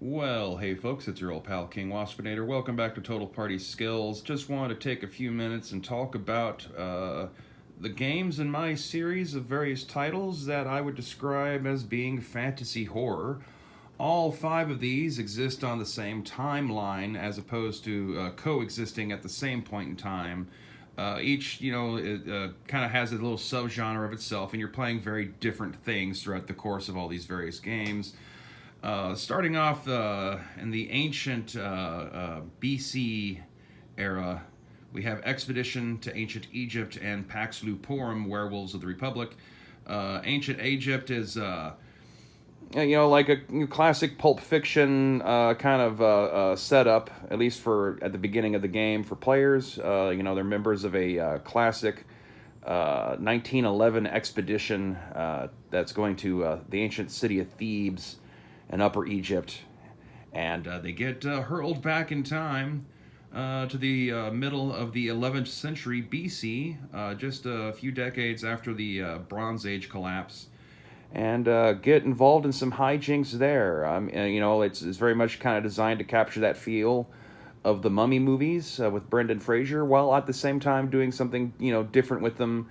Well, hey folks, it's your old pal King Waspinator. Welcome back to Total Party Skills. Just wanted to take a few minutes and talk about the games in my series of various titles that I would describe as being fantasy horror. All five of these exist on the same timeline as opposed to coexisting at the same point in time. Each, kind of has a little subgenre of itself, and you're playing very different things throughout the course of all these various games. Starting off in the ancient BC era, we have Expedition to Ancient Egypt and Pax Luporum, Werewolves of the Republic. Ancient Egypt is, like a classic Pulp Fiction kind of setup, at least for at the beginning of the game for players. They're members of a classic 1911 expedition that's going to the ancient city of Thebes in Upper Egypt, and they get hurled back in time to the middle of the 11th century BC, just a few decades after the Bronze Age collapse, and get involved in some hijinks there. It's very much kind of designed to capture that feel of the Mummy movies with Brendan Fraser, while at the same time doing something different with them.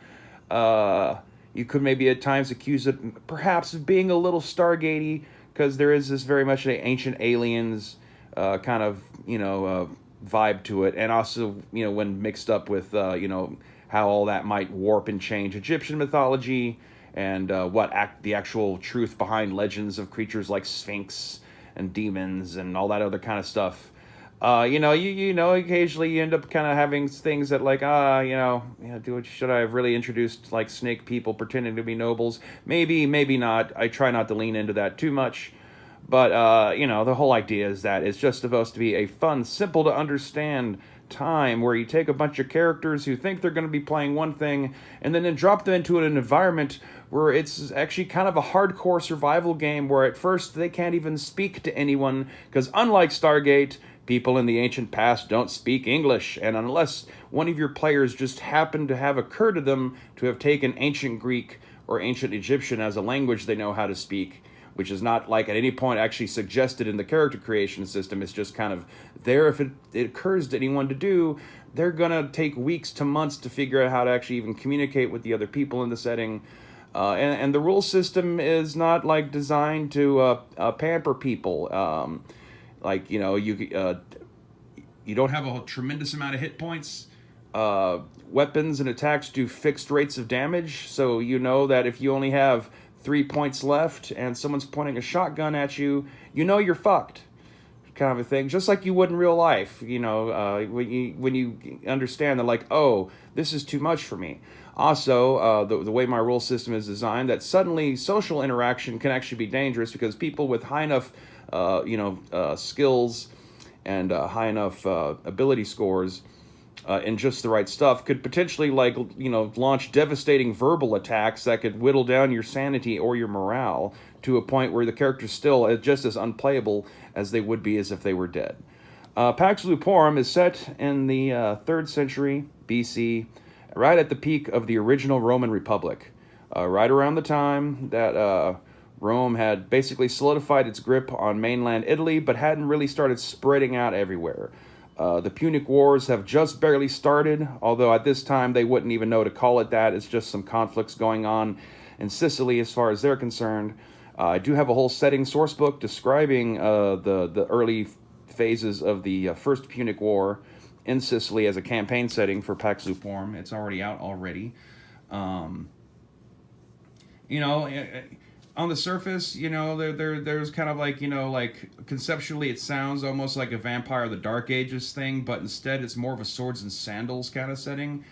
You could maybe at times accuse it perhaps of being a little Stargatey, because there is this very much an ancient aliens kind of vibe to it, and also when mixed up with how all that might warp and change Egyptian mythology and the actual truth behind legends of creatures like Sphinx and demons and all that other kind of stuff. Occasionally you end up kind of having things that like, should I have really introduced like snake people pretending to be nobles? Maybe not. I try not to lean into that too much. But, the whole idea is that it's just supposed to be a fun, simple to understand time where you take a bunch of characters who think they're going to be playing one thing and then drop them into an environment where it's actually kind of a hardcore survival game where at first they can't even speak to anyone because unlike Stargate, people in the ancient past don't speak English, and unless one of your players just happened to have occurred to them to have taken ancient Greek or ancient Egyptian as a language they know how to speak, which is not like at any point actually suggested in the character creation system, it's just kind of there if it occurs to anyone to do, they're going to take weeks to months to figure out how to actually even communicate with the other people in the setting. And the rule system is not like designed to pamper people. You don't have a tremendous amount of hit points. Weapons and attacks do fixed rates of damage, so you know that if you only have 3 points left and someone's pointing a shotgun at you, you're fucked, kind of a thing. Just like you would in real life, when you understand that, like, oh, this is too much for me. Also, the way my rule system is designed, that suddenly social interaction can actually be dangerous because people with high enough skills and high enough ability scores and just the right stuff could potentially launch devastating verbal attacks that could whittle down your sanity or your morale to a point where the character's still just as unplayable as they would be as if they were dead. Pax Luporum is set in the 3rd century BC, right at the peak of the original Roman Republic, right around the time that Rome had basically solidified its grip on mainland Italy, but hadn't really started spreading out everywhere. The Punic Wars have just barely started, although at this time they wouldn't even know to call it that. It's just some conflicts going on in Sicily as far as they're concerned. I do have a whole setting source book describing the early phases of the First Punic War in Sicily as a campaign setting for Pax Luporum. It's already out already. On the surface, there's kind of like conceptually it sounds almost like a Vampire of the Dark Ages thing, but instead it's more of a swords and sandals kind of setting.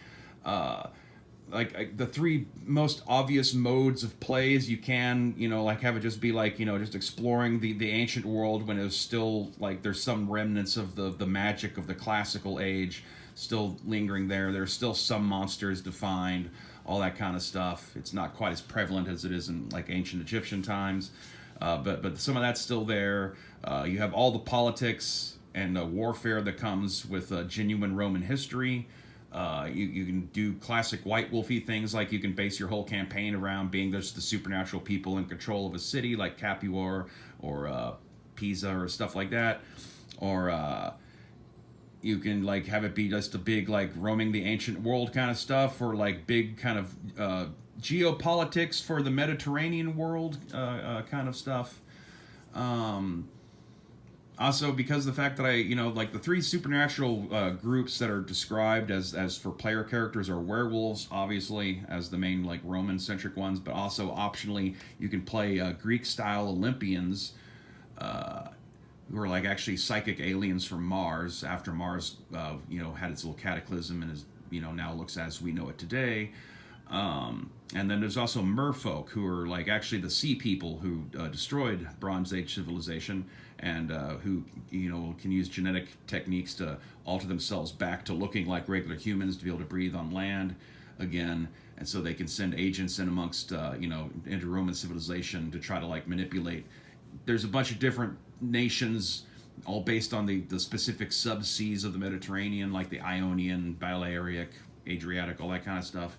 The three most obvious modes of plays you can, have it just be just exploring the ancient world when it was still like there's some remnants of the magic of the classical age still lingering there. There's still some monsters defined, all that kind of stuff. It's not quite as prevalent as it is in like ancient Egyptian times, but some of that's still there. You have all the politics and warfare that comes with genuine Roman history. You can do classic White Wolfy things, like you can base your whole campaign around being there's the supernatural people in control of a city, like Capuor or Pisa or stuff like that, or you can like have it be just a big like roaming the ancient world kind of stuff, or like big kind of geopolitics for the Mediterranean world kind of stuff. Also, because of the fact that like the three supernatural groups that are described as for player characters are werewolves, obviously, as the main like Roman-centric ones, but also optionally you can play Greek-style Olympians, who are like actually psychic aliens from Mars after Mars, had its little cataclysm and is, now looks as we know it today. And then there's also merfolk, who are like actually the sea people who destroyed Bronze Age civilization, and who can use genetic techniques to alter themselves back to looking like regular humans to be able to breathe on land again, and so they can send agents in amongst into Roman civilization to try to like manipulate. There's a bunch of different nations, all based on the specific subseas of the Mediterranean, like the Ionian, Balearic, Adriatic, all that kind of stuff.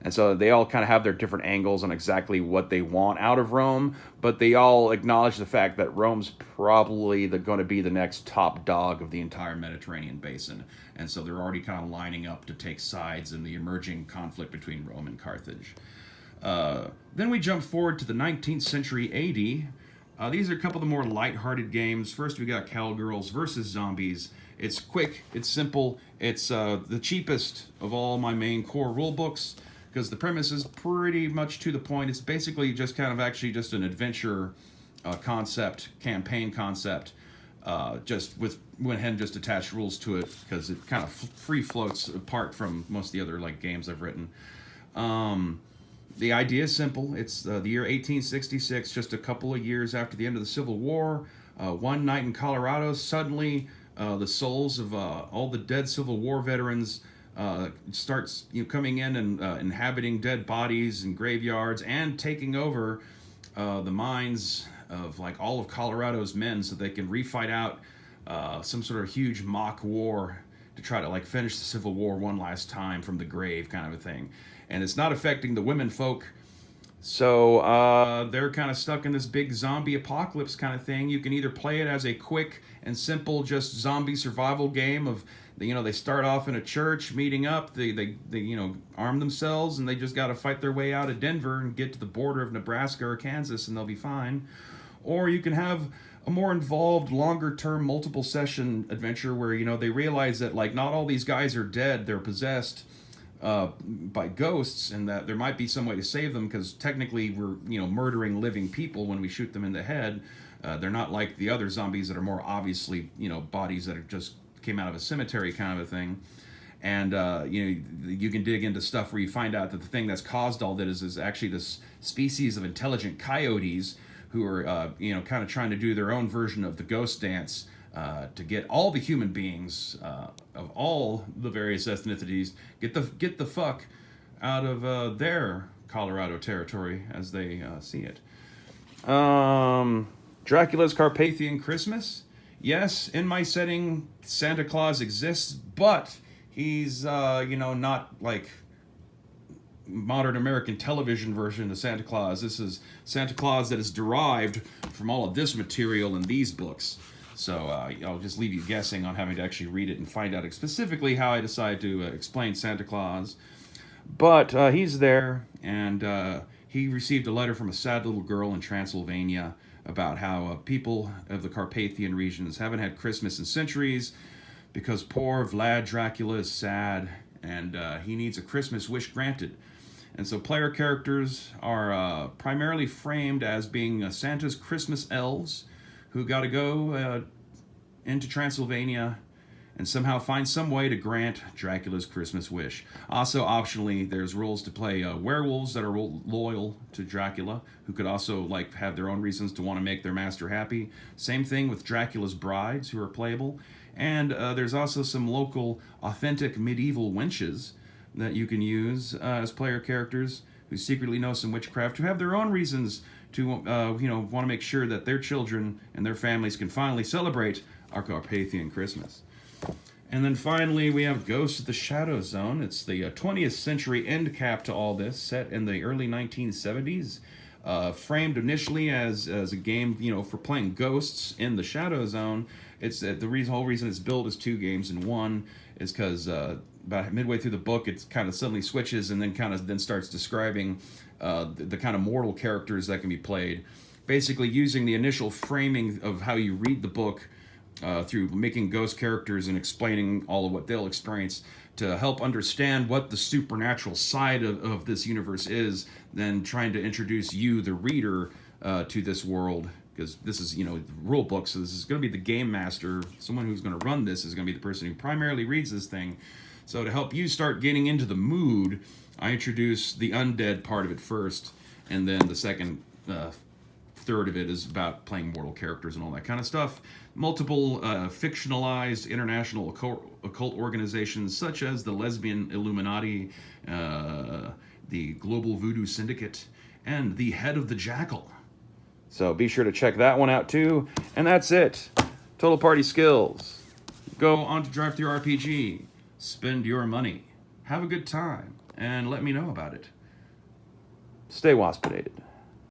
And so they all kind of have their different angles on exactly what they want out of Rome, but they all acknowledge the fact that Rome's probably going to be the next top dog of the entire Mediterranean basin. And so they're already kind of lining up to take sides in the emerging conflict between Rome and Carthage. Then we jump forward to the 19th century AD. These are a couple of the more lighthearted games. First, we got Cowgirls versus Zombies. It's quick, it's simple, it's the cheapest of all my main core rule books, because the premise is pretty much to the point. It's basically just kind of actually just an adventure concept, campaign concept, just went ahead and just attached rules to it, because it kind of free floats apart from most of the other like games I've written. The idea is simple. It's the year 1866, just a couple of years after the end of the Civil War. One night in Colorado, suddenly the souls of all the dead Civil War veterans starts coming in and inhabiting dead bodies and graveyards and taking over the minds of like all of Colorado's men, so they can refight out some sort of huge mock war to try to like finish the Civil War one last time from the grave, kind of a thing. And it's not affecting the women folk, so they're kind of stuck in this big zombie apocalypse kind of thing. You can either play it as a quick and simple just zombie survival game of, they start off in a church meeting up, they arm themselves, and they just got to fight their way out of Denver and get to the border of Nebraska or Kansas, and they'll be fine. Or you can have a more involved, longer term, multiple session adventure where they realize that like not all these guys are dead, they're possessed by ghosts, and that there might be some way to save them, because technically we're murdering living people when we shoot them in the head. They're not like the other zombies that are more obviously bodies that are just came out of a cemetery kind of a thing. And you can dig into stuff where you find out that the thing that's caused all that is actually this species of intelligent coyotes who are kind of trying to do their own version of the ghost dance, to get all the human beings of all the various ethnicities get the fuck out of their Colorado territory as they see it. Dracula's Carpathian Christmas. Yes, in my setting, Santa Claus exists, but he's not like modern American television version of Santa Claus. This is Santa Claus that is derived from all of this material in these books. So I'll just leave you guessing on having to actually read it and find out specifically how I decide to explain Santa Claus. But he's there, and he received a letter from a sad little girl in Transylvania about how people of the Carpathian regions haven't had Christmas in centuries because poor Vlad Dracula is sad, and he needs a Christmas wish granted. And so player characters are primarily framed as being Santa's Christmas elves, who got to go into Transylvania and somehow find some way to grant Dracula's Christmas wish. Also, optionally, there's rules to play werewolves that are loyal to Dracula, who could also like have their own reasons to want to make their master happy. Same thing with Dracula's brides, who are playable. And there's also some local, authentic medieval wenches that you can use as player characters who secretly know some witchcraft, who have their own reasons to want to make sure that their children and their families can finally celebrate our Carpathian Christmas. And then finally, we have Ghosts of the Shadow Zone. It's the 20th century end cap to all this, set in the early 1970s. framed initially as a game, you know, for playing ghosts in the Shadow Zone. It's the whole reason it's built as 2 games in one is because about midway through the book, it kind of suddenly switches and then starts describing the kind of mortal characters that can be played. Basically, using the initial framing of how you read the book through making ghost characters and explaining all of what they'll experience to help understand what the supernatural side of this universe is, then trying to introduce you, the reader, to this world. Because this is, you know, the rule book, so this is going to be the game master. Someone who's going to run this is going to be the person who primarily reads this thing. So to help you start getting into the mood, I introduce the undead part of it first, and then the second third of it is about playing mortal characters and all that kind of stuff. Multiple fictionalized international occult organizations such as the Lesbian Illuminati, the Global Voodoo Syndicate, and the Head of the Jackal. So be sure to check that one out too. And that's it. Total Party Skills. Go on to DriveThruRPG. Spend your money. Have a good time. And let me know about it. Stay waspinated.